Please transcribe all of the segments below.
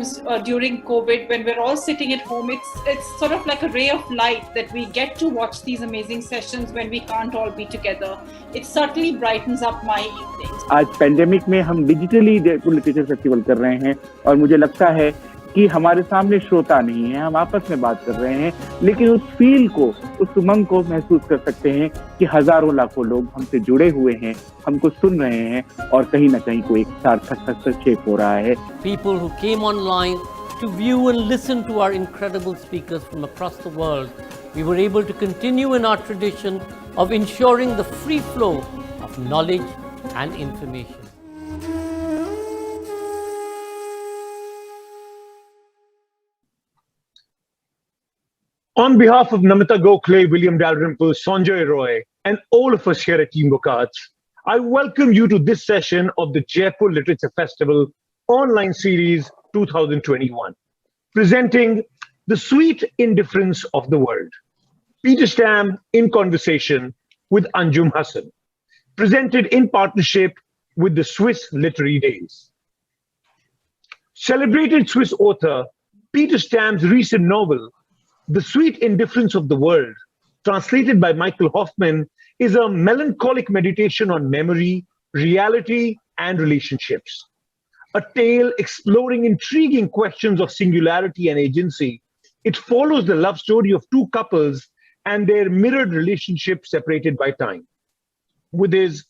times during COVID, when we're all sitting at home, it's sort of like a ray of light that we get to watch these amazing sessions when we can't all be together. It certainly brightens up my evenings. आज pandemic में हम digitally Jaipur literature festival कर रहे हैं और मुझे लगता है कि हमारे सामने श्रोता नहीं है, हम आपस में बात कर रहे हैं, लेकिन उस फील को, उस उमंग को महसूस कर सकते हैं कि हजारों लाखों लोग हमसे जुड़े हुए हैं, हमको सुन रहे हैं और कहीं ना कहीं कोई एक सार्थक हस्तक्षेप हो रहा है. People who came online to view and listen to our incredible speakers from across the world, we were able to continue in our tradition of ensuring the free flow of knowledge and information. On behalf of Namita Gokhale, William Dalrymple, Sanjay Roy, and all of us here at Team Book Arts, I welcome you to this session of the Jaipur Literature Festival online series 2021, presenting The Sweet Indifference of the World. Peter Stamm in conversation with Anjum Hasan, presented in partnership with the Swiss Literary Days. Celebrated Swiss author Peter Stamm's recent novel, The Sweet Indifference of the World, translated by Michael Hofmann, is a melancholic meditation on memory, reality, and relationships. A tale exploring intriguing questions of singularity and agency, it follows the love story of two couples and their mirrored relationship separated by time. With his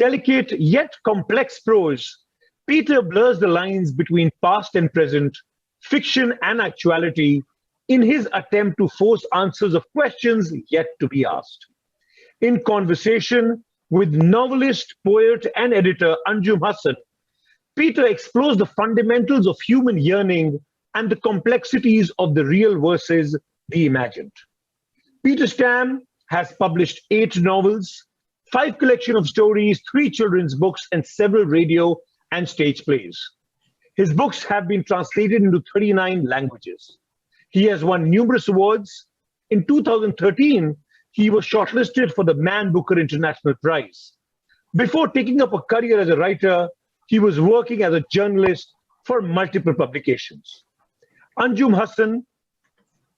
delicate yet complex prose, Peter blurs the lines between past and present, fiction and actuality, in his attempt to force answers of questions yet to be asked. In conversation with novelist, poet, and editor Anjum Hasan, Peter explores the fundamentals of human yearning and the complexities of the real versus the imagined. Peter Stamm has published 8 novels, 5 collections of stories, 3 children's books, and several radio and stage plays. His books have been translated into 39 languages. He has won numerous awards. In 2013, he was shortlisted for the Man Booker International Prize. Before taking up a career as a writer, he was working as a journalist for multiple publications. Anjum Hasan,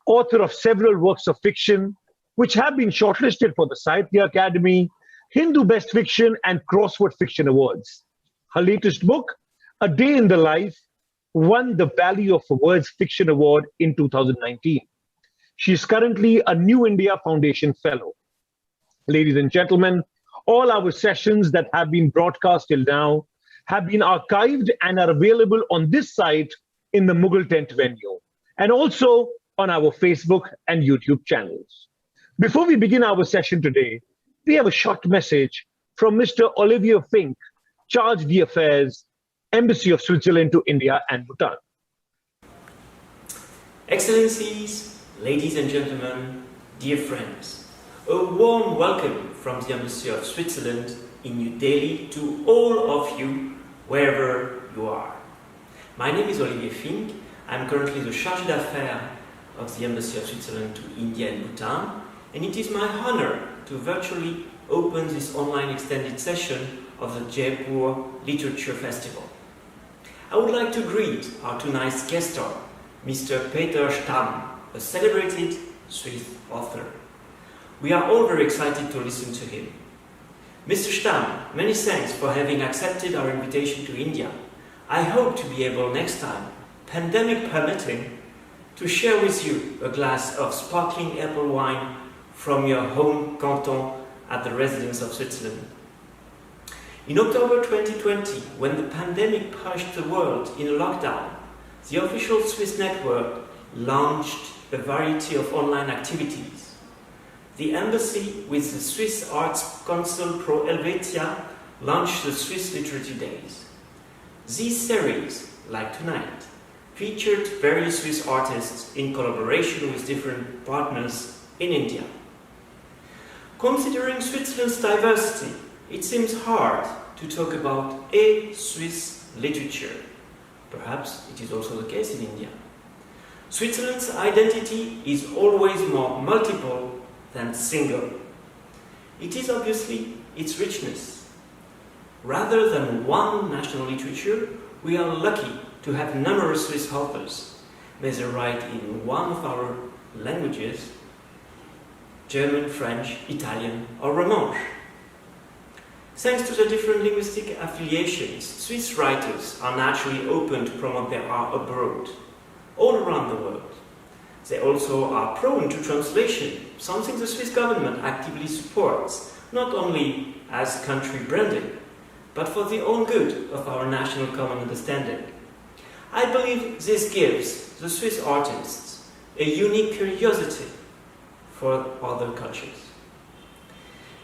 author of several works of fiction, which have been shortlisted for the Sahitya Academy, Hindu Best Fiction, and Crossword Fiction Awards. Her latest book, A Day in the Life, won the Value of Words Fiction Award in 2019. She is currently a New India Foundation Fellow. Ladies and gentlemen, all our sessions that have been broadcast till now have been archived and are available on this site in the Mughal Tent venue, and also on our Facebook and YouTube channels. Before we begin our session today, we have a short message from Mr. Olivier Fink, Charge d'Affaires, Embassy of Switzerland to India and Bhutan. Excellencies, ladies and gentlemen, dear friends, a warm welcome from the Embassy of Switzerland in New Delhi to all of you, wherever you are. My name is Olivier Fink. I'm currently the Charge d'Affaires of the Embassy of Switzerland to India and Bhutan, and it is my honor to virtually open this online extended session of the Jaipur Literature Festival. I would like to greet our tonight's guest star, Mr. Peter Stamm, a celebrated Swiss author. We are all very excited to listen to him. Mr. Stamm, many thanks for having accepted our invitation to India. I hope to be able next time, pandemic permitting, to share with you a glass of sparkling apple wine from your home canton at the residence of Switzerland. In October 2020, when the pandemic pushed the world in a lockdown, the official Swiss network launched a variety of online activities. The embassy, with the Swiss Arts Council Pro Helvetia, launched the Swiss Literary Days. These series, like tonight, featured various Swiss artists in collaboration with different partners in India. Considering Switzerland's diversity, it seems hard to talk about a Swiss literature. Perhaps it is also the case in India. Switzerland's identity is always more multiple than single. It is obviously its richness. Rather than one national literature, we are lucky to have numerous Swiss authors, may they write in one of our languages, German, French, Italian, or Romansh. Thanks to the different linguistic affiliations, Swiss writers are naturally open to promote their art abroad, all around the world. They also are prone to translation, something the Swiss government actively supports, not only as country branding, but for the own good of our national common understanding. I believe this gives the Swiss artists a unique curiosity for other cultures.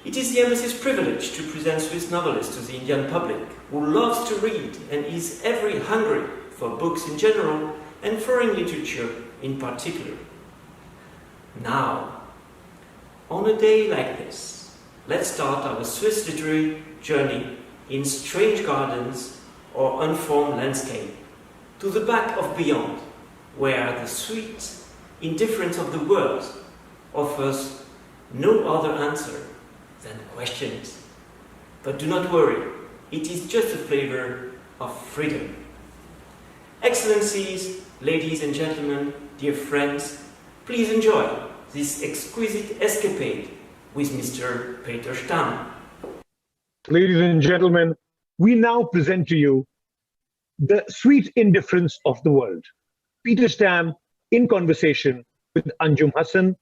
It is the embassy's privilege to present Swiss novelists to the Indian public, who loves to read and is ever hungry for books in general and foreign literature in particular. Now, on a day like this, let's start our Swiss literary journey in strange gardens or unformed landscape, to the back of beyond, where the sweet indifference of the world offers no other answer than questions. But do not worry, it is just a flavor of freedom. Excellencies, ladies and gentlemen, dear friends, please enjoy this exquisite escapade with Mr. Peter Stamm. Ladies and gentlemen, we now present to you the sweet indifference of the world. Peter Stamm in conversation with Anjum Hasan,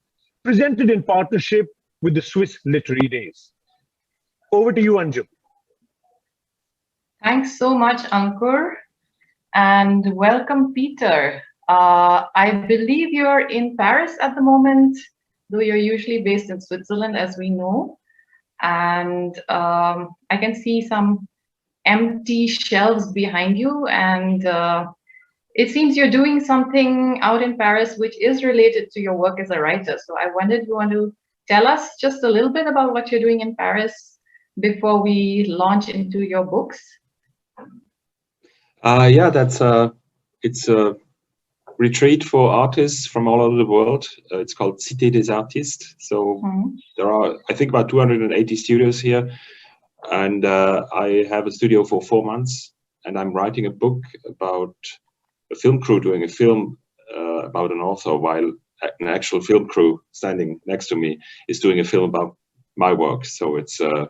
presented in partnership with the Swiss Literary Days. Over to you, Anjum. Thanks so much, Ankur, and welcome, Peter. I believe you're in Paris at the moment, though you're usually based in Switzerland, as we know. And I can see some empty shelves behind you, and it seems you're doing something out in Paris which is related to your work as a writer. So I wondered if you want to tell us just a little bit about what you're doing in Paris before we launch into your books. Yeah, it's a retreat for artists from all over the world. It's called Cité des Artistes. So there are, I think, about 280 studios here. And I have a studio for 4 months, and I'm writing a book about a film crew doing a film about an author, while an actual film crew standing next to me is doing a film about my work. So it's a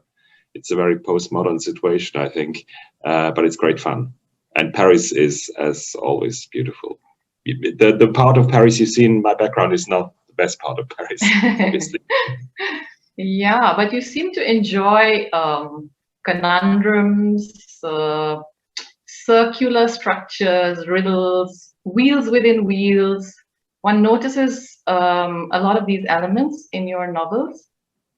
very postmodern situation, I think, but it's great fun. And Paris is, as always, beautiful. The part of Paris you see in my background is not the best part of Paris, obviously. Yeah, but you seem to enjoy conundrums, circular structures, riddles, wheels within wheels. One notices a lot of these elements in your novels.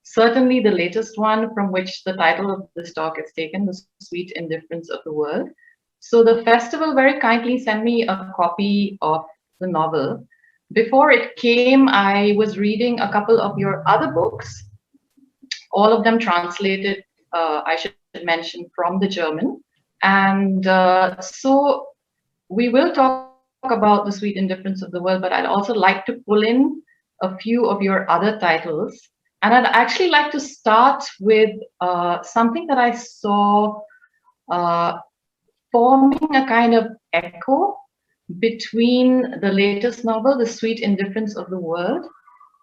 Certainly the latest one, from which the title of this talk is taken, The Sweet Indifference of the World. So the festival very kindly sent me a copy of the novel. Before it came, I was reading a couple of your other books, all of them translated, I should mention, from the German. And so we will talk about The Sweet Indifference of the World, but I'd also like to pull in a few of your other titles. And I'd actually like to start with something that I saw forming a kind of echo between the latest novel, The Sweet Indifference of the World,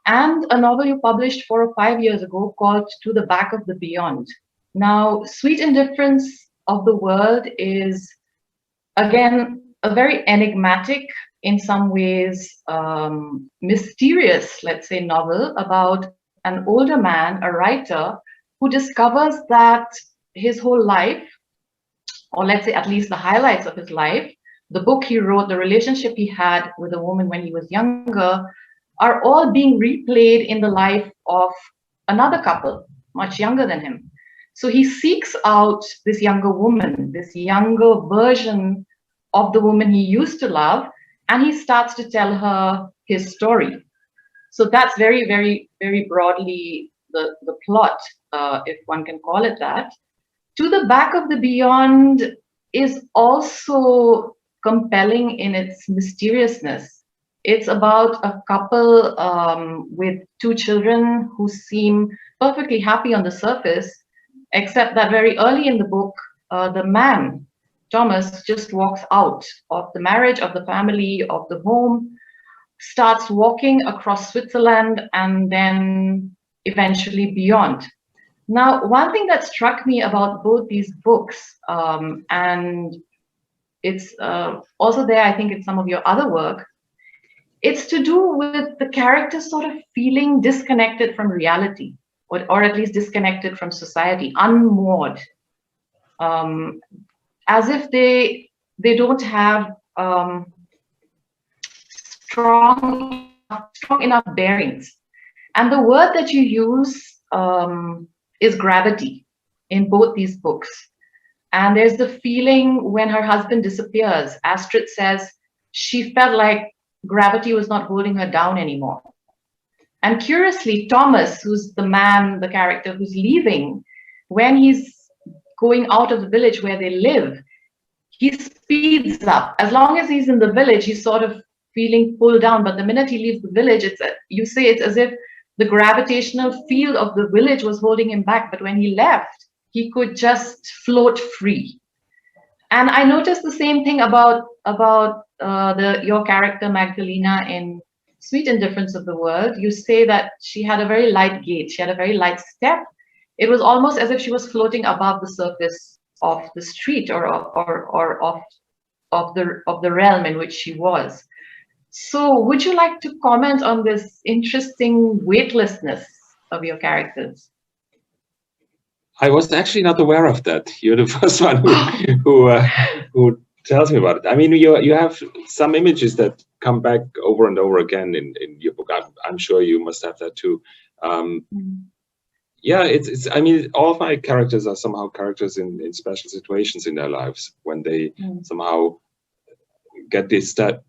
and a novel you published 4 or 5 years ago called To the Back of the Beyond. Now, Sweet Indifference of the World is, again, a very enigmatic, in some ways, mysterious, let's say, novel about an older man, a writer, who discovers that his whole life, or let's say at least the highlights of his life, the book he wrote, the relationship he had with a woman when he was younger, are all being replayed in the life of another couple, much younger than him. So he seeks out this younger woman, this younger version of the woman he used to love, and he starts to tell her his story. So that's very, very, very broadly the plot, if one can call it that. To the Back of the Beyond is also compelling in its mysteriousness. It's about a couple with 2 children who seem perfectly happy on the surface, except that very early in the book, the man Thomas just walks out of the marriage, of the family, of the home, starts walking across Switzerland, and then eventually beyond. Now, one thing that struck me about both these books, and it's also there, I think, in some of your other work, it's to do with the characters sort of feeling disconnected from reality, or at least disconnected from society, unmoored, as if they don't have strong enough bearings. And the word that you use is gravity in both these books. And there's the feeling when her husband disappears, Astrid says she felt like gravity was not holding her down anymore. And curiously, Thomas, who's the man, the character who's leaving, when he's going out of the village where they live, he speeds up. As long as he's in the village, he's sort of feeling pulled down. But the minute he leaves the village, you say it's as if the gravitational field of the village was holding him back. But when he left, he could just float free. And I noticed the same thing about your character Magdalena in Sweet Indifference of the World. You say that she had a very light gait, she had a very light step. It was almost as if she was floating above the surface of the street or of the realm in which she was. So would you like to comment on this interesting weightlessness of your characters? I was actually not aware of that. You're the first one who tells me about it. I mean, you have some images that come back over and over again in your book. I'm sure you must have that too. Yeah, it's. I mean, all of my characters are somehow characters in special situations in their lives when they somehow get this step.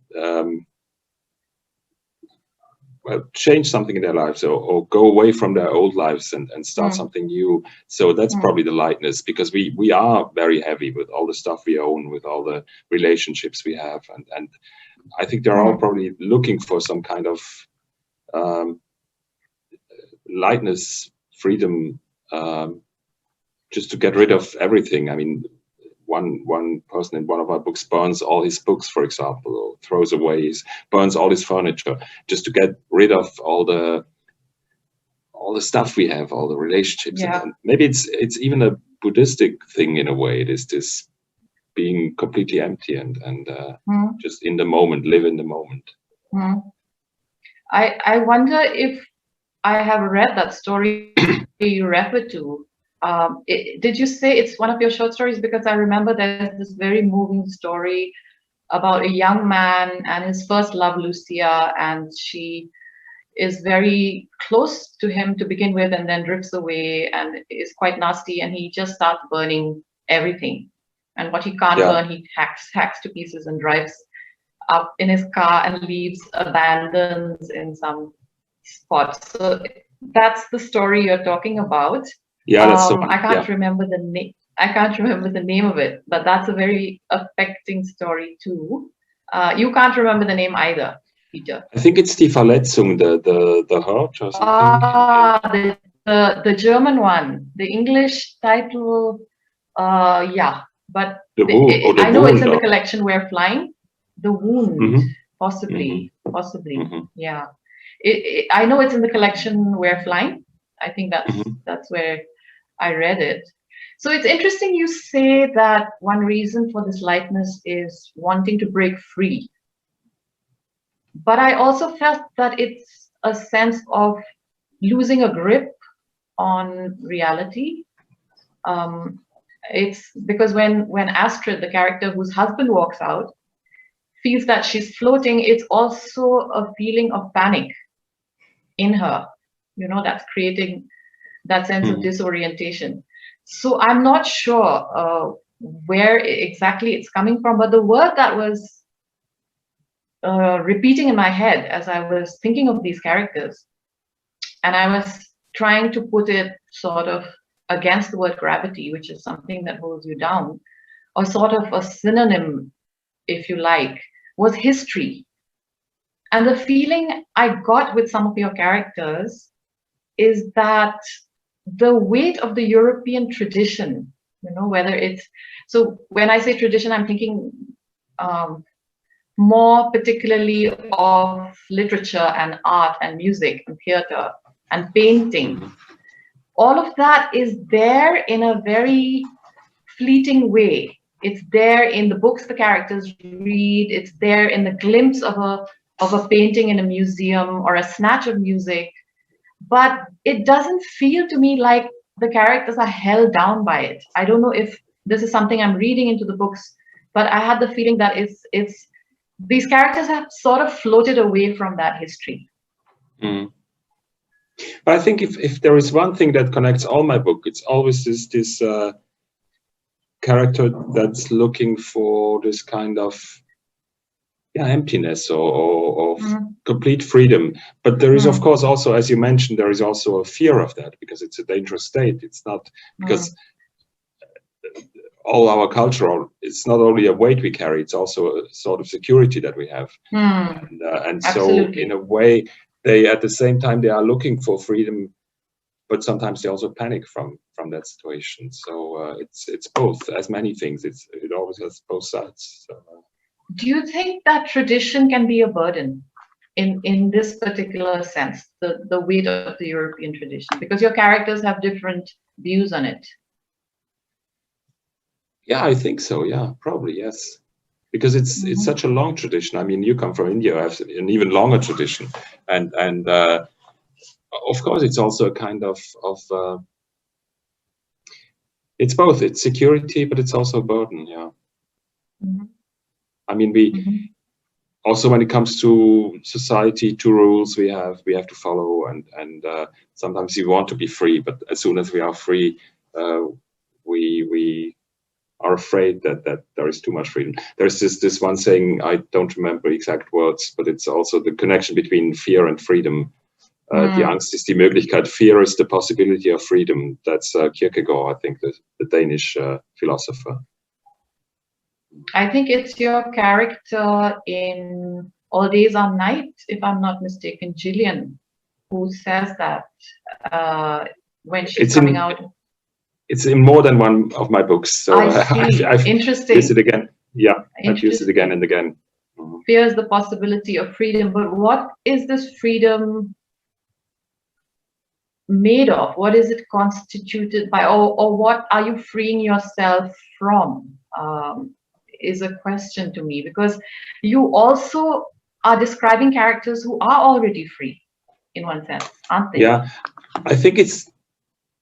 Well, change something in their lives or go away from their old lives and start something new. So that's probably the lightness, because we are very heavy with all the stuff we own, with all the relationships we have. And I think they're all probably looking for some kind of lightness, freedom, just to get rid of everything. I mean, one person in one of our books burns all his books, for example, or throws away, burns all his furniture, just to get rid of all the stuff we have, all the relationships. Yeah. And maybe it's even a Buddhistic thing in a way. It is this being completely empty and just in the moment, live in the moment. I wonder if I have read that story you referred to. Did you say it's one of your short stories? Because I remember there's this very moving story about a young man and his first love, Lucia, and she is very close to him to begin with and then drifts away and is quite nasty, and he just starts burning everything. And what he can't burn, he hacks to pieces and drives up in his car and leaves, abandons in some spot. So that's the story you're talking about. Yeah, that's I can't remember the name. I can't remember the name of it, but that's a very affecting story too. You can't remember the name either, Peter. I think it's Die Verletzung, the hurt or something. The German one. The English title, yeah, but the wound, I know it's in the collection We're Flying. The Wound, possibly, yeah. I know it's in the collection We're Flying. I think that's where I read it. So it's interesting you say that one reason for this lightness is wanting to break free. But I also felt that it's a sense of losing a grip on reality. It's because when Astrid, the character whose husband walks out, feels that she's floating, it's also a feeling of panic in her, that's creating that sense of disorientation. So I'm not sure where exactly it's coming from, but the word that was repeating in my head as I was thinking of these characters, and I was trying to put it sort of against the word gravity, which is something that holds you down, or sort of a synonym, if you like, was history. And the feeling I got with some of your characters is that the weight of the European tradition whether it's, so when I say tradition, I'm thinking more particularly of literature and art and music and theater and painting. All of that is there in a very fleeting way. It's there in the books the characters read. It's there in the glimpse of a painting in a museum or a snatch of music. But it doesn't feel to me like the characters are held down by it. I don't know if this is something I'm reading into the books, but I had the feeling that it's these characters have sort of floated away from that history. Mm. But I think if there is one thing that connects all my book, it's always this character that's looking for this kind of emptiness or complete freedom. But there is, of course, also, as you mentioned, there is also a fear of that, because it's a dangerous state. It's not because all our culture, it's not only a weight we carry, it's also a sort of security that we have. And so in a way, they at the same time, they are looking for freedom, but sometimes they also panic from that situation. So it's both, as many things. It always has both sides. So, do you think that tradition can be a burden in this particular sense, the weight of the European tradition, because your characters have different views on it? Yeah, I think so. Yeah, probably, yes. Because it's such a long tradition. I mean, you come from India, have an even longer tradition, and of course, it's also a kind of it's both. It's security, but it's also a burden. Yeah. I mean, we also, when it comes to society, to rules we have to follow, and sometimes we want to be free, but as soon as we are free, we are afraid that there is too much freedom. There's this one saying, I don't remember exact words, but it's also the connection between fear and freedom. Die Angst ist die Möglichkeit. Fear is the possibility of freedom. That's Kierkegaard, I think, the Danish philosopher. I think it's your character in All Days Are Night, if I'm not mistaken, Gillian, who says that when she's coming out. It's in more than one of my books. So I've Interesting. used it again. Yeah, I've used it again and again. Fears the possibility of freedom, but what is this freedom made of? What is it constituted by, or what are you freeing yourself from? Is a question to me, because you also are describing characters who are already free in one sense, aren't they? Yeah, I think it's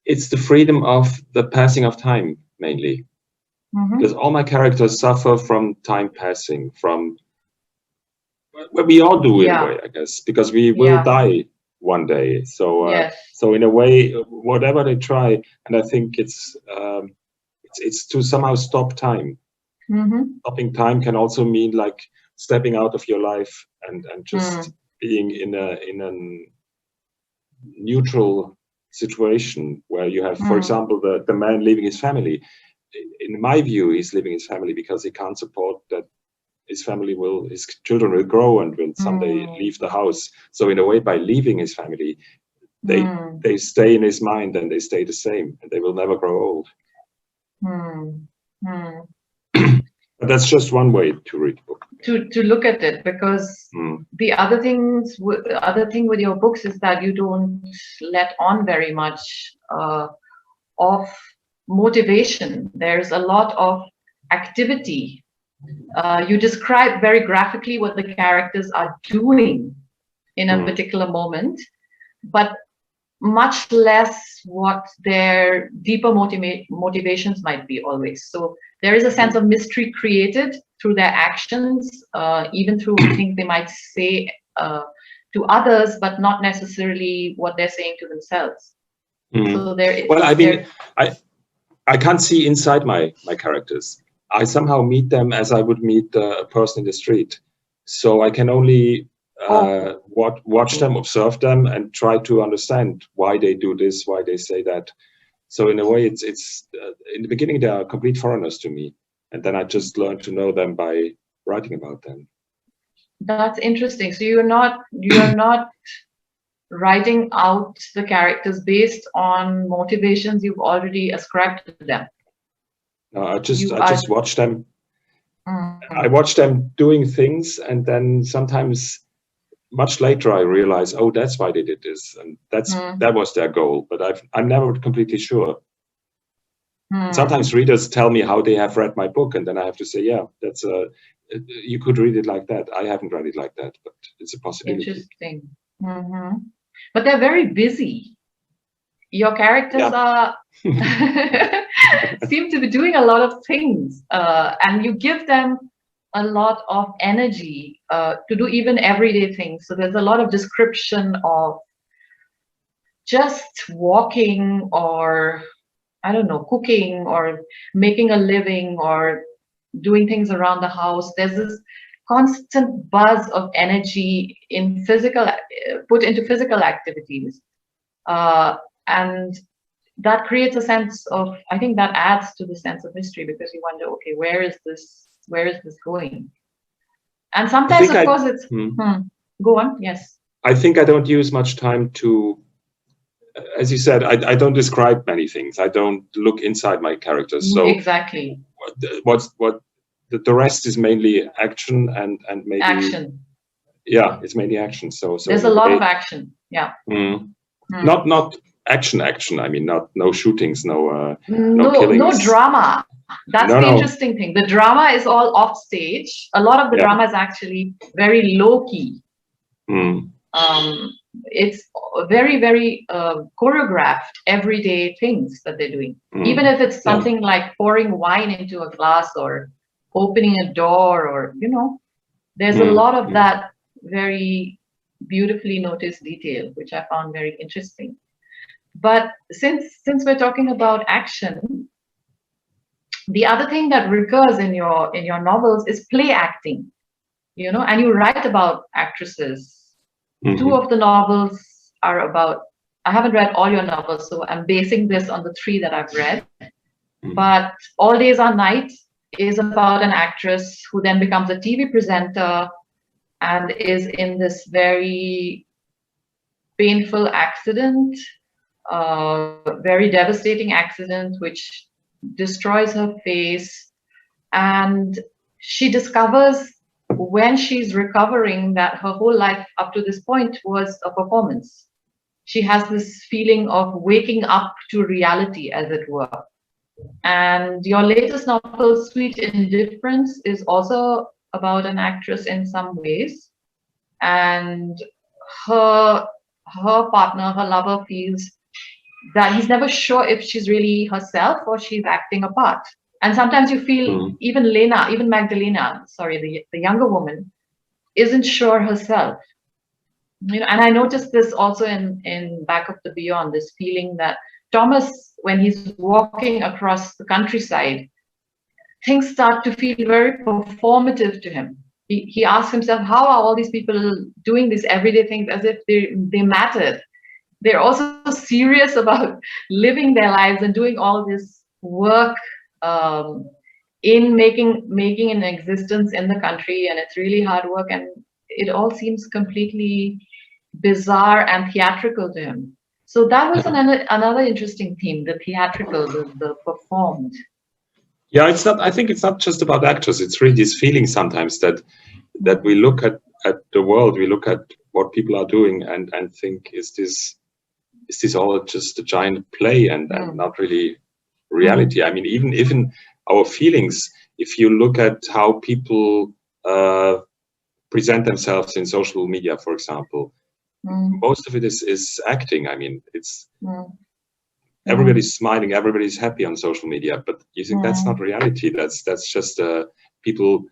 the freedom of the passing of time, mainly. Because all my characters suffer from time passing, from well, we all do in a way, I guess, because we will die one day. So so in a way, whatever they try, and I think it's to somehow stop time. Stopping time can also mean like stepping out of your life and just being in a neutral situation where you have, for example, the man leaving his family. In my view, he's leaving his family because he can't support that his children will grow and will someday leave the house. So in a way, by leaving his family, they stay in his mind and they stay the same and they will never grow old. But that's just one way to read the book. To look at it, because the other thing with your books is that you don't let on very much of motivation. There's a lot of activity. You describe very graphically what the characters are doing in a particular moment, but much less what their deeper motivations might be always. So there is a sense of mystery created through their actions, even through things they might say to others, but not necessarily what they're saying to themselves. So there is. Well, I mean, I can't see inside my characters. I somehow meet them as I would meet a person in the street. So I can only watch them, observe them, and try to understand why they do this, why they say that. So in a way, it's in the beginning they are complete foreigners to me, and then I just learn to know them by writing about them. That's interesting. So you're not writing out the characters based on motivations you've already ascribed to them. I just watch them. I watch them doing things, and then sometimes much later I realize, oh, that's why they did this, and that was their goal. But I'm never completely sure. Sometimes readers tell me how they have read my book, and then I have to say, yeah, that's you could read it like that. I haven't read it like that, but it's a possibility. Interesting. But they're very busy. Your characters are seem to be doing a lot of things, and you give them a lot of energy to do even everyday things. So there's a lot of description of just walking, or I don't know, cooking, or making a living, or doing things around the house. There's this constant buzz of energy in put into physical activities. And that creates a sense of, I think that adds to the sense of mystery, because you wonder, okay, where is this going? And sometimes, of course, it's, go on, yes. I think I don't use much time to, as you said, I don't describe many things. I don't look inside my characters. So exactly. The rest is mainly action and maybe action. Yeah, it's mainly action. So there's a lot of action. Yeah. Not action. I mean, no shootings, no killings. No drama. That's the interesting thing. The drama is all off stage. A lot of the drama is actually very low key. It's very, very choreographed everyday things that they're doing. Even if it's something like pouring wine into a glass, or opening a door, or there's a lot of that very beautifully noticed detail, which I found very interesting. But since we're talking about action, the other thing that recurs in your novels is play acting, and you write about actresses. Two of the novels are about, I haven't read all your novels, so I'm basing this on the 3 that I've read. But All Days Are Night is about an actress who then becomes a TV presenter and is in this very painful accident, very devastating accident, which destroys her face. And she discovers when she's recovering that her whole life up to this point was a performance. She has this feeling of waking up to reality, as it were. And your latest novel, Sweet Indifference, is also about an actress in some ways. And her partner, her lover, feels that he's never sure if she's really herself or she's acting a part. And sometimes you feel even Magdalena, the younger woman, isn't sure herself. And I noticed this also in Back of the Beyond, this feeling that Thomas, when he's walking across the countryside, things start to feel very performative to him. He asks himself, how are all these people doing these everyday things as if they mattered? They're also serious about living their lives and doing all this work in making an existence in the country, and it's really hard work, and it all seems completely bizarre and theatrical to him. So that was another interesting theme, the theatrical, the performed. Yeah, it's not. I think it's not just about actors. It's really this feeling sometimes that we look at the world, we look at what people are doing, and think, is this all just a giant play and not really reality? I mean, even our feelings. If you look at how people present themselves in social media, for example, most of it is acting. I mean, it's everybody's smiling, everybody's happy on social media, but you think that's not reality. That's just people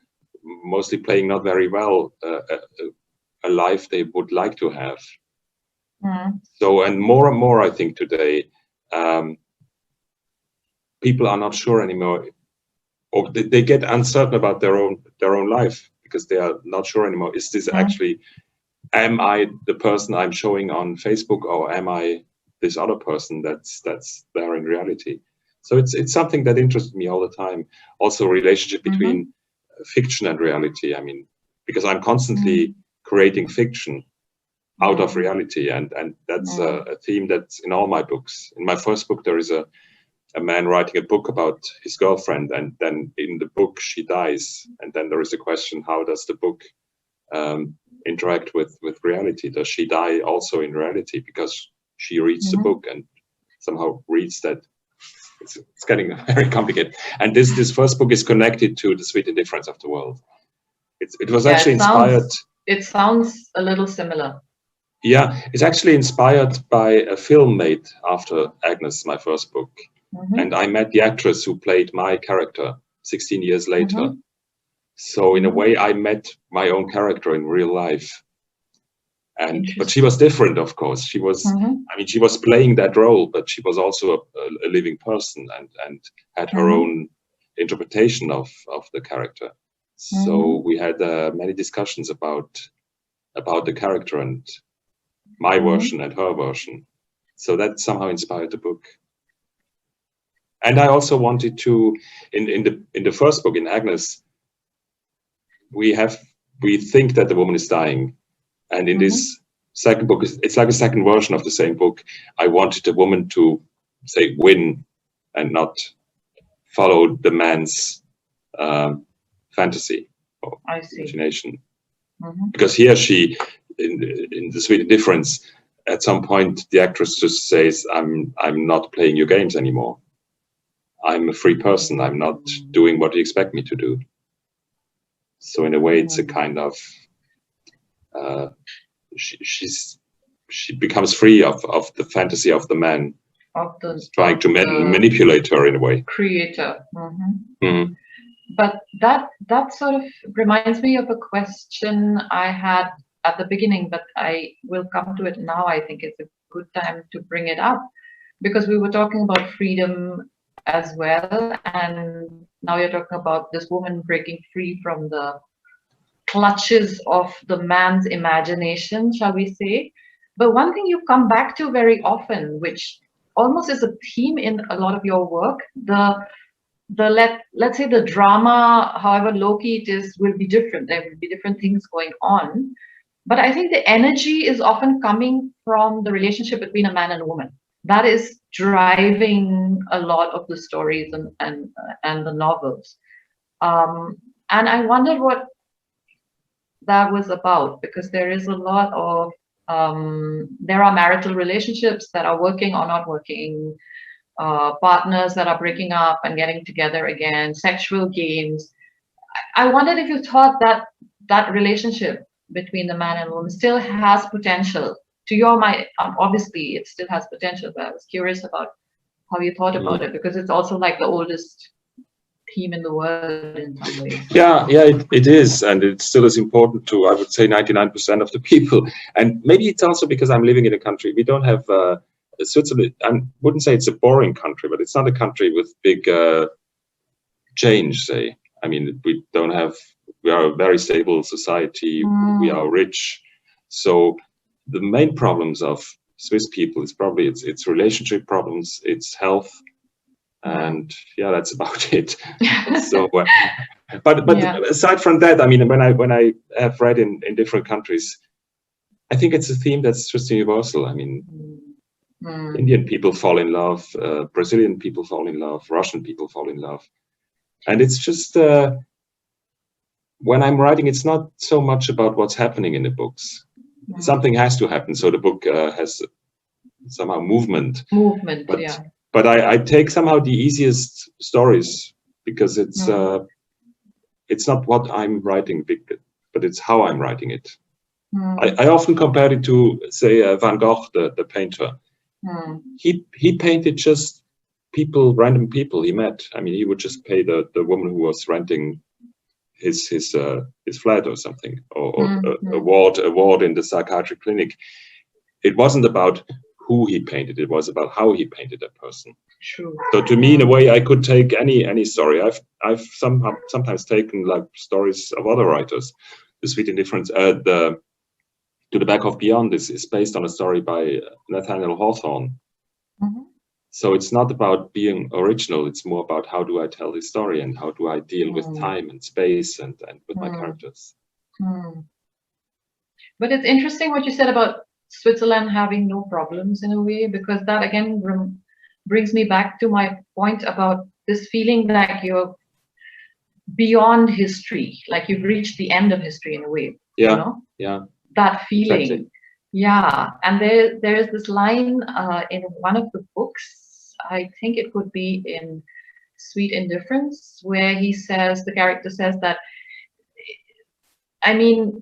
mostly playing not very well a life they would like to have. So, and more, I think today, people are not sure anymore, or they get uncertain about their own life because they are not sure anymore. Is this actually? Am I the person I'm showing on Facebook, or am I this other person that's there in reality? So it's something that interests me all the time. Also, relationship between fiction and reality. I mean, because I'm constantly creating fiction out of reality, and that's a theme that's in all my books. In my first book, there is a a man writing a book about his girlfriend, and then in the book she dies, and then there is a question: how does the book interact with reality? Does she die also in reality because she reads the book and somehow reads that? It's getting very complicated. And this first book is connected to the Sweet Indifference of the World. It was actually inspired. It sounds a little similar. Yeah, it's actually inspired by a film made after Agnes, my first book. And I met the actress who played my character 16 years later. So in a way, I met my own character in real life. But she was different, of course. She was, I mean, she was playing that role, but she was also a living person and had her own interpretation of the character. So we had many discussions about the character and my version and her version. So that somehow inspired the book. And I also wanted to, in the first book, in Agnes, we think that the woman is dying. And in this second book, it's like a second version of the same book. I wanted the woman to, say, win and not follow the man's fantasy or imagination. Because here she, in the Sweet Indifference, at some point the actress just says, I'm not playing your games anymore. I'm a free person. I'm not doing what you expect me to do. So in a way, it's a kind of she becomes free of the fantasy of the man, trying to manipulate her in a way. Creator. But that sort of reminds me of a question I had at the beginning, but I will come to it now. I think it's a good time to bring it up because we were talking about freedom as well, and now you're talking about this woman breaking free from the clutches of the man's imagination, shall we say. But one thing you come back to very often, which almost is a theme in a lot of your work, let's say the drama, however low-key it is, will be different. There will be different things going on. But I think the energy is often coming from the relationship between a man and a woman. That is driving a lot of the stories and the novels. And I wondered what that was about, because there is a lot of, there are marital relationships that are working or not working, partners that are breaking up and getting together again, sexual games. I wondered if you thought that that relationship between the man and woman still has potential. To your mind, obviously it still has potential, but I was curious about how you thought about it, because it's also like the oldest theme in the world in some ways. Yeah, it is, and it still is important to, I would say, 99% of the people. And maybe it's also because I'm living in a country, we don't have Switzerland. I wouldn't say it's a boring country, but it's not a country with big change, say. I mean, we are a very stable society, we are rich. So the main problems of Swiss people is probably it's relationship problems, it's health, and yeah, that's about it. So, but aside from that, I mean, when I have read in different countries, I think it's a theme that's just universal. I mean, Indian people fall in love, Brazilian people fall in love, Russian people fall in love, and it's just when I'm writing, it's not so much about what's happening in the books. Something has to happen, so the book has somehow movement. But I take somehow the easiest stories because it's not what I'm writing, but it's how I'm writing it. I often compare it to, say, Van Gogh, the painter. He painted just random people he met. I mean, he would just pay the woman who was renting his flat or something, or a ward in the psychiatric clinic. It wasn't about who he painted, it was about how he painted that person. True. So to me, in a way, I could take any story. I've sometimes taken like stories of other writers. The Sweet Indifference, To the Back of Beyond is based on a story by Nathaniel Hawthorne. So it's not about being original, it's more about how do I tell this story and how do I deal with time and space and with my characters. But it's interesting what you said about Switzerland having no problems in a way, because that again brings me back to my point about this feeling that you're beyond history, like you've reached the end of history in a way. Yeah, you know? yeah. That feeling. Exactly. Yeah, and there is this line in one of the books, I think it could be in Sweet Indifference, where he says, the character says that, I mean,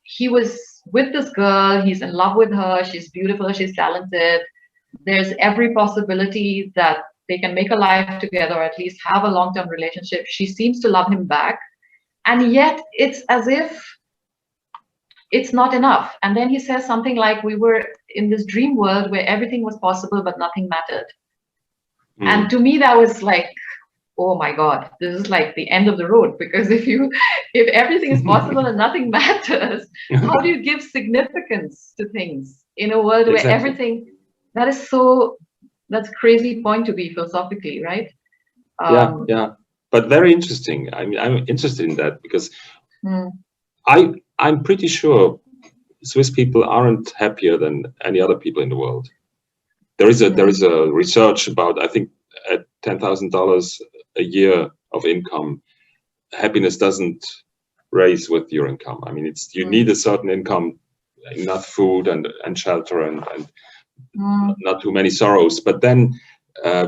he was with this girl, he's in love with her, she's beautiful, she's talented, there's every possibility that they can make a life together, or at least have a long-term relationship. She seems to love him back, and yet it's as if it's not enough. And then he says something like, we were in this dream world where everything was possible but nothing mattered. And to me that was like, oh my God, this is like the end of the road, because if everything is possible and nothing matters, how do you give significance to things in a world where everything, that's a crazy point to be philosophically, right? Yeah, but very interesting. I mean, I'm interested in that because I'm pretty sure Swiss people aren't happier than any other people in the world. There is a research about, I think, at $10,000 a year of income, happiness doesn't raise with your income. I mean, you need a certain income, enough food and shelter and not too many sorrows. But then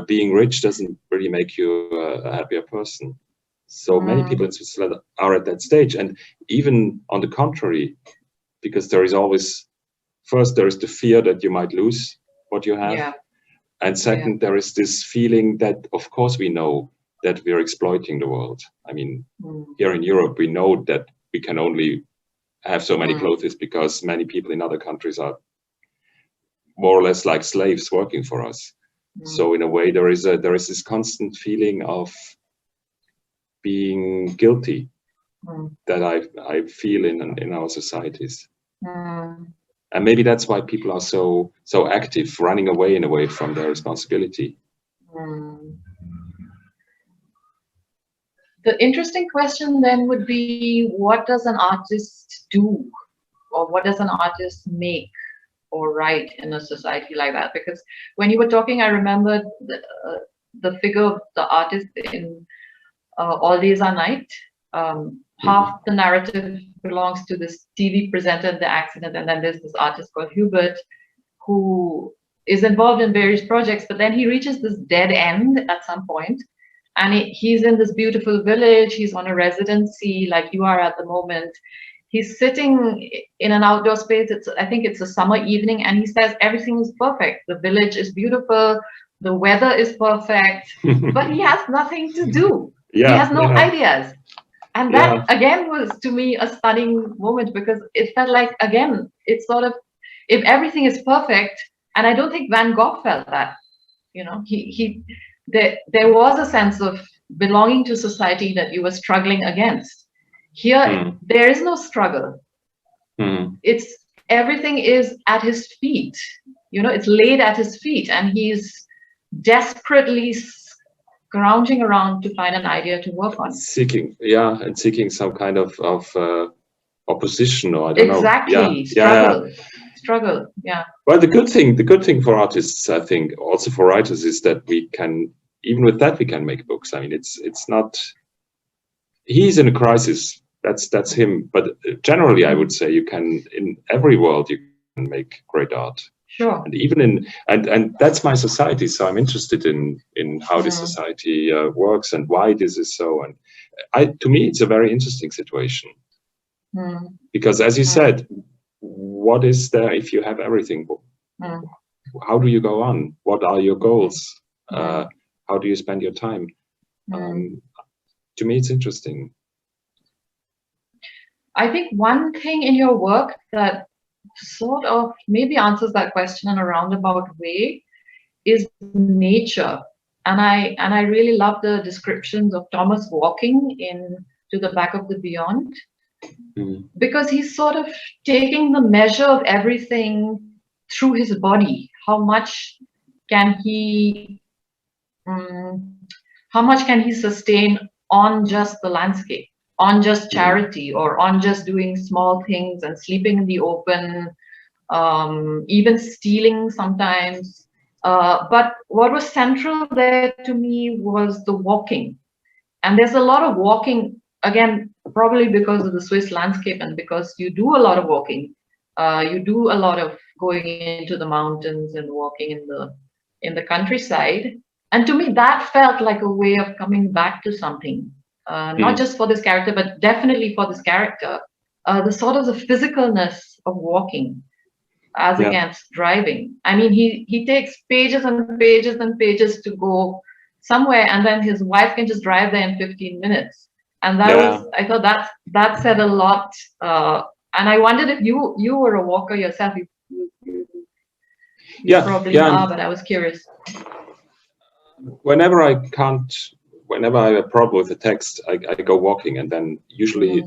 being rich doesn't really make you a happier person. So many people in Switzerland are at that stage. And even on the contrary, because there is always, first, there is the fear that you might lose what you have. Yeah. And second, there is this feeling that, of course, we know that we're exploiting the world. I mean, here in Europe, we know that we can only have so many clothes because many people in other countries are more or less like slaves working for us. So in a way, there is this constant feeling of being guilty that I feel in our societies. And maybe that's why people are so active, running away in a way from their responsibility. The interesting question then would be, what does an artist do? Or what does an artist make or write in a society like that? Because when you were talking, I remembered the figure of the artist in All Days Are Night. Half the narrative belongs to this TV presenter in the accident, and then there's this artist called Hubert who is involved in various projects, but then he reaches this dead end at some point, and he's in this beautiful village, he's on a residency like you are at the moment. He's sitting in an outdoor space, I think it's a summer evening, and he says everything is perfect. The village is beautiful, the weather is perfect, but he has nothing to do. He has no ideas. And that, again, was to me a stunning moment, because it felt like, again, it's sort of, if everything is perfect, and I don't think Van Gogh felt that, you know, there was a sense of belonging to society that you were struggling against. Here, there is no struggle. Everything is at his feet, you know, it's laid at his feet, and he's desperately scrounging around to find an idea to work on. Seeking some kind of opposition, or I don't know. Exactly. Struggle. Yeah. Well, the good thing for artists, I think, also for writers, is that we can, even with that, we can make books. I mean, it's not. He's in a crisis. That's him. But generally, I would say you can, in every world, you can make great art. Sure. And even and that's my society. So I'm interested in how this society works and why this is so. And to me, it's a very interesting situation. Because, as you said, what is there if you have everything? How do you go on? What are your goals? How do you spend your time? To me, it's interesting. I think one thing in your work that sort of maybe answers that question in a roundabout way is nature. And I really love the descriptions of Thomas walking in To the Back of the Beyond, because he's sort of taking the measure of everything through his body. How much can he sustain on just the landscape, on just charity, or on just doing small things and sleeping in the open, even stealing sometimes, But what was central there to me was the walking. And there's a lot of walking, again, probably because of the Swiss landscape and because you do a lot of walking. You do a lot of going into the mountains and walking in the countryside. And to me, that felt like a way of coming back to something, not just for this character, but definitely for this character. The sort of the physicalness of walking as against driving. I mean, he takes pages and pages and pages to go somewhere, and then his wife can just drive there in 15 minutes. And that was, I thought that said a lot. And I wondered if you were a walker yourself. You probably are, but I was curious. Whenever I have a problem with the text, I go walking, and then usually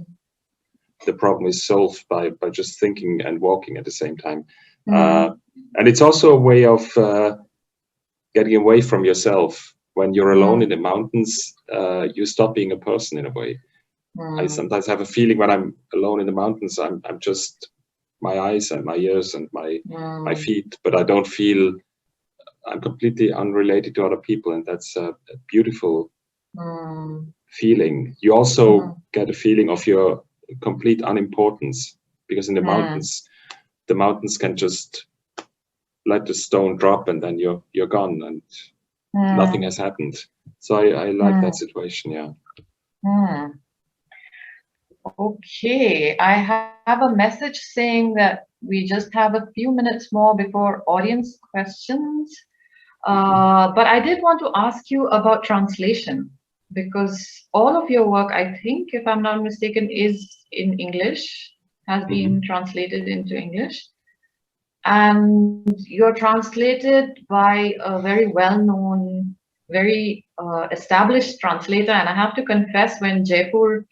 the problem is solved by just thinking and walking at the same time. And it's also a way of getting away from yourself. When you're alone in the mountains, you stop being a person in a way. I sometimes have a feeling when I'm alone in the mountains, I'm just my eyes and my ears and my feet, but I don't feel, I'm completely unrelated to other people, and that's a beautiful feeling. You also get a feeling of your complete unimportance, because in the mountains can just let the stone drop and then you're gone and nothing has happened. So I like that situation. Okay, I have a message saying that we just have a few minutes more before audience questions. But I did want to ask you about translation, because all of your work, I think, if I'm not mistaken, is in English, has been translated into English. And you're translated by a very well-known, very established translator. And I have to confess, when Jaipur,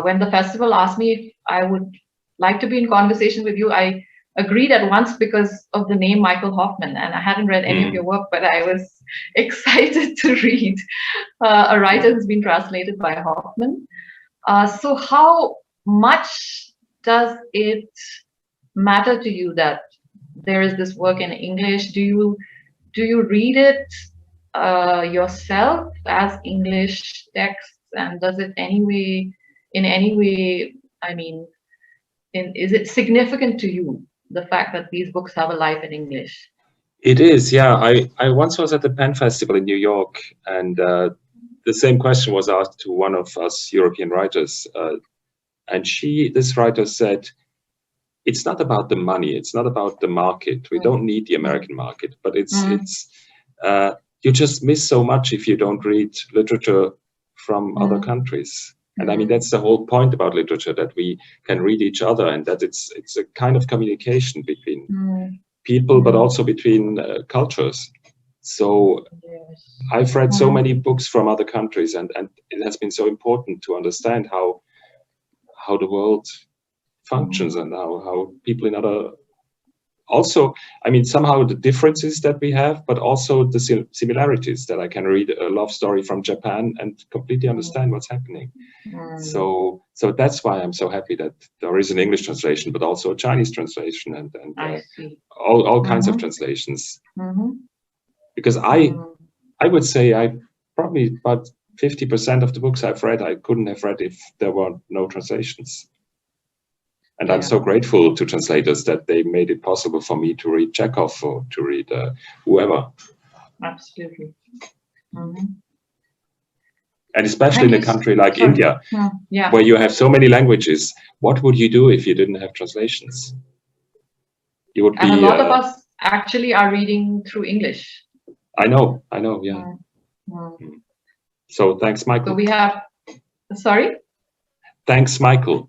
when the festival asked me if I would like to be in conversation with you, I agreed at once because of the name Michael Hofmann. And I hadn't read any of your work, but I was excited to read a writer who's been translated by Hofmann. So how much does it matter to you that there is this work in English? Do you read it yourself as English texts, and does it in any way, I mean, is it significant to you, the fact that these books have a life in English? It is, yeah. I once was at the Penn Festival in New York, and the same question was asked to one of us European writers, and this writer said, it's not about the money, it's not about the market. We don't need the American market, but it's you just miss so much if you don't read literature from other countries. And I mean, that's the whole point about literature, that we can read each other, and that it's a kind of communication between people, but also between cultures. So I've read so many books from other countries, and it has been so important to understand how the world functions and how people in other, also, I mean, somehow the differences that we have, but also the similarities, that I can read a love story from Japan and completely understand what's happening. So that's why I'm so happy that there is an English translation, but also a Chinese translation, and all kinds of translations. Because I would say I probably about 50% of the books I've read, I couldn't have read if there were no translations. And I'm so grateful to translators that they made it possible for me to read Chekhov or to read whoever. Absolutely. And especially in a country like India, where you have so many languages, what would you do if you didn't have translations? You would be. And a lot of us actually are reading through English. I know, yeah. So thanks, Michael. So we have, sorry? Thanks, Michael.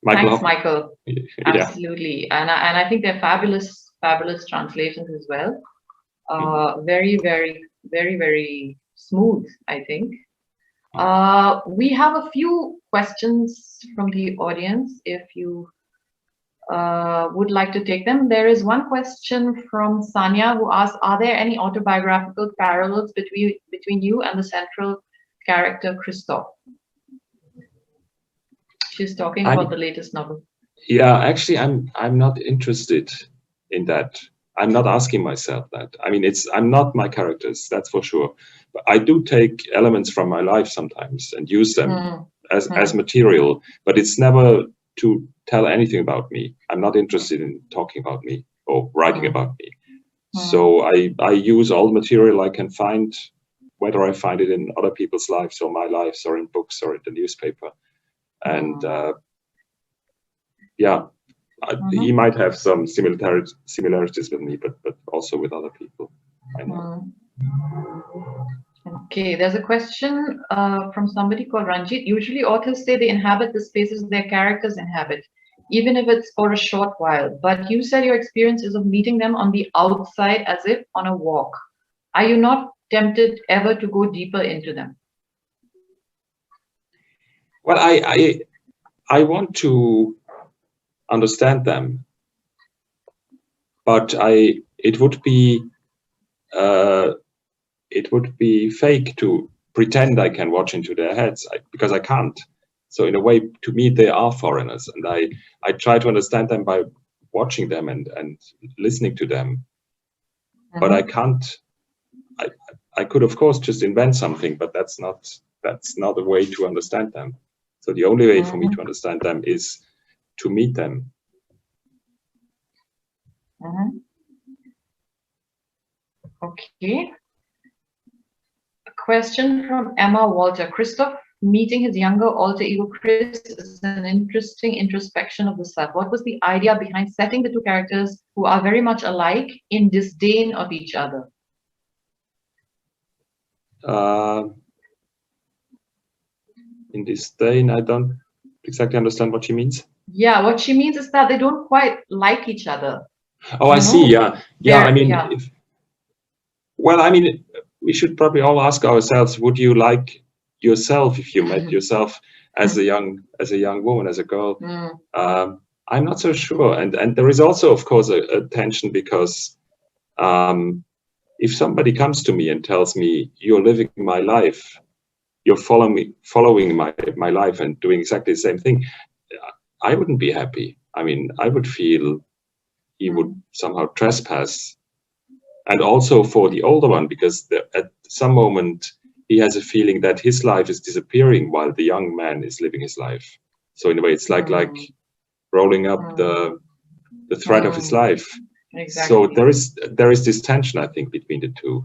Thanks, Michael. Absolutely, and I think they're fabulous translations as well. Very, very, very, very smooth, I think. We have a few questions from the audience, if you would like to take them. There is one question from Sanya, who asks, are there any autobiographical parallels between you and the central character Christoph? She's talking about the latest novel. Yeah, actually, I'm not interested in that. I'm not asking myself that. I mean, I'm not my characters, that's for sure. But I do take elements from my life sometimes and use them as material, but it's never to tell anything about me. I'm not interested in talking about me or writing about me. So I use all the material I can find, whether I find it in other people's lives or my lives or in books or in the newspaper. And yeah, he might have some similarities with me, but also with other people. I know. Okay, there's a question from somebody called Ranjit. Usually authors say they inhabit the spaces their characters inhabit, even if it's for a short while. But you said your experience is of meeting them on the outside as if on a walk. Are you not tempted ever to go deeper into them? Well, I want to understand them, but it would be fake to pretend I can watch into their heads because I can't. So in a way, to me, they are foreigners, and I try to understand them by watching them and listening to them. But I can't. I could, of course, just invent something, but that's not a way to understand them. So the only way for me to understand them is to meet them. Okay. A question from Emma Walter. Christoph meeting his younger alter ego Chris is an interesting introspection of the self. What was the idea behind setting the two characters who are very much alike in disdain of each other? In disdain, I don't exactly understand what she means. Yeah, what she means is that they don't quite like each other. Oh, I see. Yeah. I mean, well, I mean, we should probably all ask ourselves: would you like yourself if you met yourself as a young woman, as a girl? I'm not so sure, and there is also, of course, a tension because if somebody comes to me and tells me you're living my life, you're following my life and doing exactly the same thing, I wouldn't be happy. I mean, I would feel he would somehow trespass. And also for the older one, because at some moment he has a feeling that his life is disappearing while the young man is living his life. So in a way, it's like rolling up the thread of his life. Exactly. So there is this tension, I think, between the two.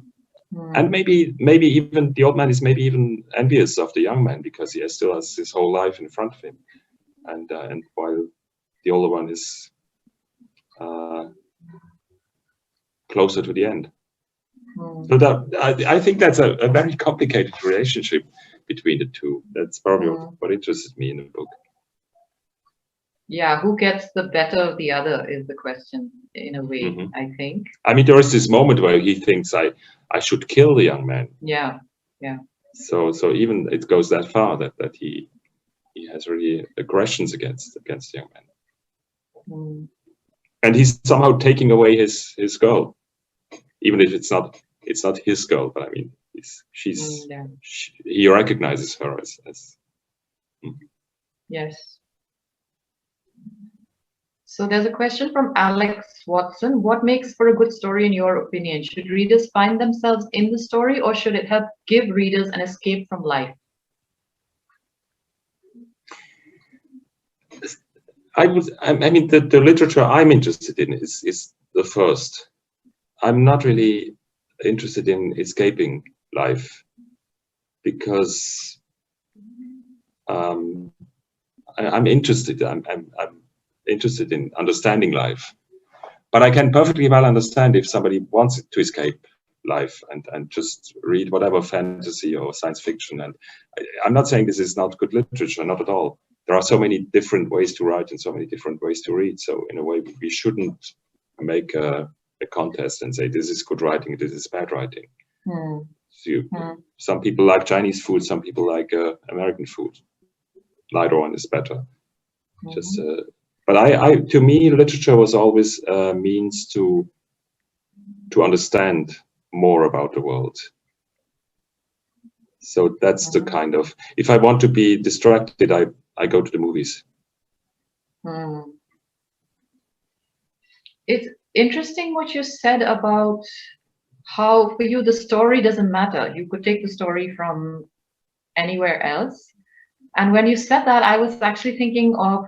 And maybe even the old man is maybe even envious of the young man because he still has his whole life in front of him, and while the older one is closer to the end. So I think that's a very complicated relationship between the two. That's probably what interested me in the book. Yeah, who gets the better of the other is the question, in a way, I think. I mean, there is this moment where he thinks I should kill the young man. Yeah. So even it goes that far that he has really aggressions against the young man. And he's somehow taking away his girl, even if it's not his girl. But I mean, he recognizes her as. Yes. So there's a question from Alex Watson. What makes for a good story in your opinion? Should readers find themselves in the story, or should it help give readers an escape from life? I mean, the literature I'm interested in is the first. I'm not really interested in escaping life because I'm interested. I'm interested in understanding life, but I can perfectly well understand if somebody wants to escape life and just read whatever fantasy or science fiction. And I'm not saying this is not good literature, not at all. There are so many different ways to write and so many different ways to read. So in a way, we shouldn't make a contest and say this is good writing, this is bad writing. So some people like Chinese food, some people like American food. Neither one is better. Just. But to me, literature was always a means to understand more about the world. So that's the kind of, if I want to be distracted, I go to the movies. It's interesting what you said about how for you the story doesn't matter. You could take the story from anywhere else. And when you said that, I was actually thinking of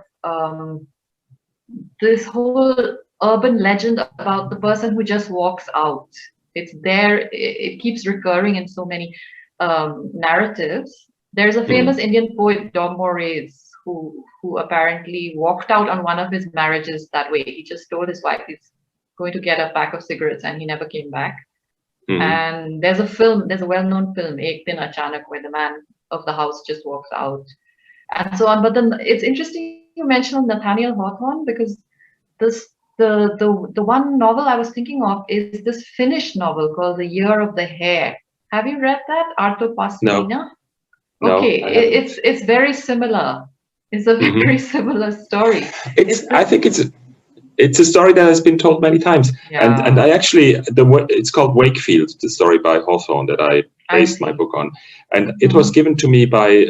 this whole urban legend about the person who just walks out. It's there, it keeps recurring in so many narratives. There's a famous Indian poet, Dom Moraes, who apparently walked out on one of his marriages that way. He just told his wife he's going to get a pack of cigarettes, and he never came back. And there's a well-known film, Ek Din Achanak, where the man of the house just walks out, and so on. But then it's interesting you mentioned Nathaniel Hawthorne, because the one novel I was thinking of is this Finnish novel called The Year of the Hare. Have you read that, Arto Pastina? No. Okay, it's very similar. It's a very similar story. I think it's a story that has been told many times, and I actually it's called Wakefield, the story by Hawthorne that I based my book on, and it was given to me by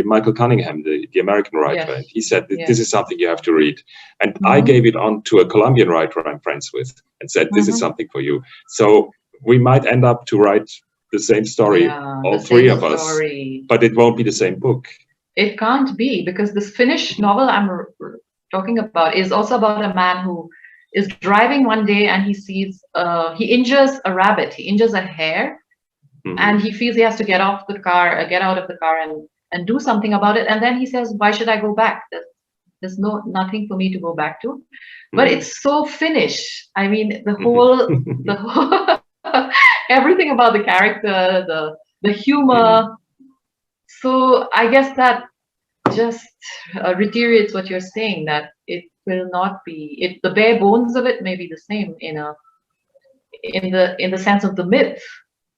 Michael Cunningham, the American writer, and he said this is something you have to read, and I gave it on to a Colombian writer I'm friends with, and said this is something for you. So we might end up to write the same story, all three of us, but it won't be the same book. It can't be, because this Finnish novel I'm talking about is also about a man who is driving one day and he sees he injures a rabbit, he injures a hare, and he feels he has to get out of the car and do something about it. And then he says, why should I go back? There's nothing for me to go back to. But it's so Finnish. I mean, the whole everything about the character, the humor. So I guess that just reiterates what you're saying, that it will not be the bare bones of it may be the same in the sense of the myth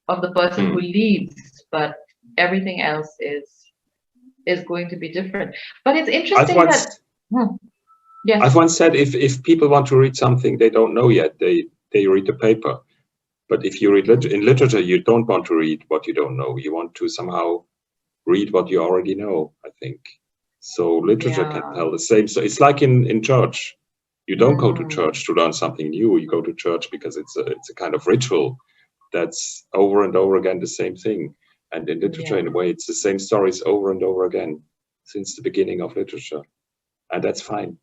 of the person who leads, but everything else is going to be different. But it's interesting I've once said if people want to read something they don't know yet, they read the paper. But if you read in literature, you don't want to read what you don't know. You want to somehow read what you already know, I think. So literature can tell the same. So it's like in church. You don't go to church to learn something new. You go to church because it's a kind of ritual that's over and over again the same thing. And in literature, in a way, it's the same stories over and over again since the beginning of literature. And that's fine.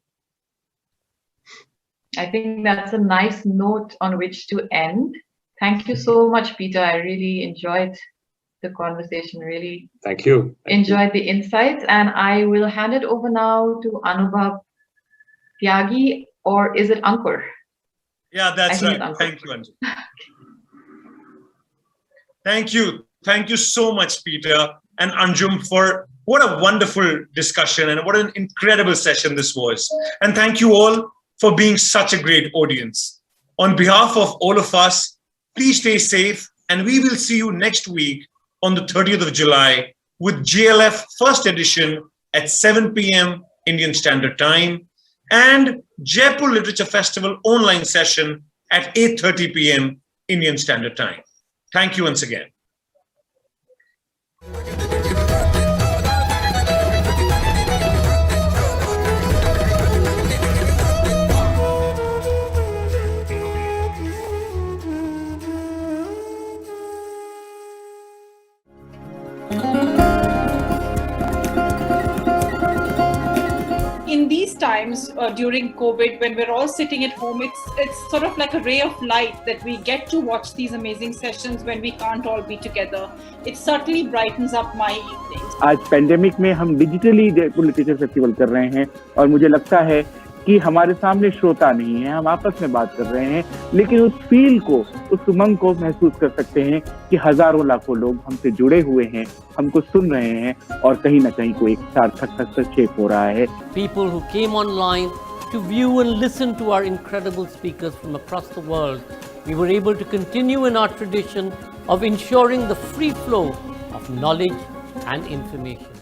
I think that's a nice note on which to end. Thank you so much, Peter. I really enjoyed the conversation, really. Thank you. Enjoyed the insights, and I will hand it over now to Anubhav Tyagi, or is it Ankur? Yeah, that's right. Thank you, Anjum. Thank you so much, Peter and Anjum, for what a wonderful discussion and what an incredible session this was. And thank you all for being such a great audience. On behalf of all of us, please stay safe, and we will see you next week on the 30th of July with GLF First Edition at 7 p.m. Indian Standard Time and Jaipur Literature Festival online session at 8:30 p.m. Indian Standard Time. Thank you once again. In these times during COVID, when we're all sitting at home, it's sort of like a ray of light that we get to watch these amazing sessions when we can't all be together. It certainly brightens up my evenings. आज pandemic में हम digitally Jaipur literature festival कर रहे हैं और मुझे लगता है कि हमारे सामने श्रोता नहीं है, हम आपस में बात कर रहे हैं, लेकिन उस फील को, उस उमंग को महसूस कर सकते हैं कि हजारों लाखों लोग हमसे जुड़े हुए हैं, हमको सुन रहे हैं और कहीं ना कहीं कोई एक सार्थक हस्तक्षेप हो रहा है. People who came online to view and listen to our incredible speakers from across the world, we were able to continue in our tradition of ensuring the free flow of knowledge and information.